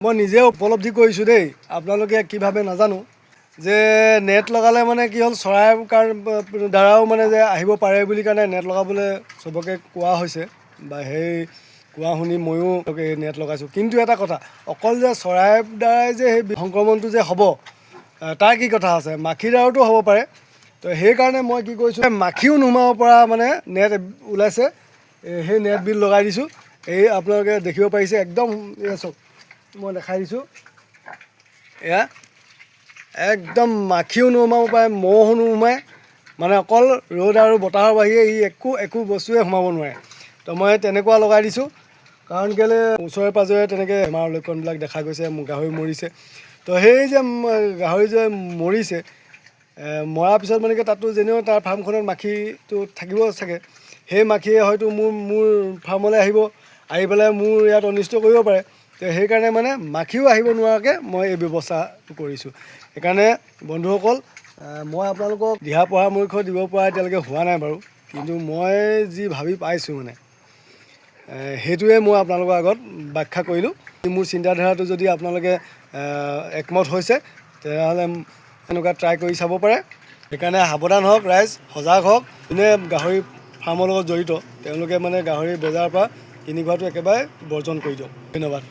মই নিজে উপলব্ধি কৰিছোঁ দেই, আপোনালোকে কিভাৱে নাজানো, যে নেট লগালে মানে কি হ'ল চৰাইৰ দ্বাৰাও মানে যে আহিব পাৰে বুলি কাৰণে নেট লগাবলৈ চবকে কোৱা হৈছে বা সেই কোৱা শুনি ময়ো নেট লগাইছোঁ। কিন্তু এটা কথা, অকল যে চৰাইৰ দ্বাৰাই যে সেই সংক্ৰমণটো যে হ'ব তাৰ কি কথা আছে, মাখিৰ দ্বাৰাওতো হ'ব পাৰে। তো সেইকাৰণে মই কি কৰিছোঁ, মাখিও নোসোমাব পৰা মানে নেট ওলাইছে, সেই নেট বিল লগাই দিছোঁ। এই আপোনালোকে দেখিব পাৰিছে একদম চাওক, মই দেখাই দিছোঁ, এয়া একদম মাখিও নোসোমাব পাৰে, মহো নোসোমায়, মানে অকল ৰ'দ আৰু বতাহৰ বাহিৰে একো বস্তুৱে সোমাব নোৱাৰে। তো মই তেনেকুৱা লগাই দিছোঁ, কাৰণ কেলৈ ওচৰে পাঁজৰে তেনেকৈ বেমাৰৰ লক্ষণবিলাক দেখা গৈছে, গাহৰি মৰিছে। তো সেই যে গাহৰি যে মৰিছে, মৰাৰ পিছত মানে কি তাতো যেনেও তাৰ ফাৰ্মখনত মাখিটো থাকিব চাগে, সেই মাখিয়ে হয়তো মোৰ ফাৰ্মলৈ আহি পেলাই মোৰ ইয়াত অনিষ্ট কৰিব পাৰে। তো সেইকাৰণে মানে মাখিও আহিব নোৱাৰাকৈ মই এই ব্যৱস্থাটো কৰিছোঁ। সেইকাৰণে বন্ধুসকল, মই আপোনালোকক দিহা পৰামৰ্শ দিব পৰা এতিয়ালৈকে হোৱা নাই বাৰু, কিন্তু মই যি ভাবি পাইছোঁ মানে সেইটোৱে মই আপোনালোকৰ আগত ব্যাখ্যা কৰিলোঁ। মোৰ চিন্তাধাৰাটো যদি আপোনালোকে একমত হৈছে, তেতিয়াহ'লে এনেকুৱা ট্ৰাই কৰি চাব পাৰে। সেইকাৰণে সাৱধান হওক ৰাইজ, সজাগ হওক। যোনে গাহৰি ফাৰ্মৰ লগত জড়িত তেওঁলোকে মানে গাহৰি বজাৰৰ পৰা কিনি খোৱাটো একেবাৰে বৰ্জন কৰি দিয়ক। ধন্যবাদ।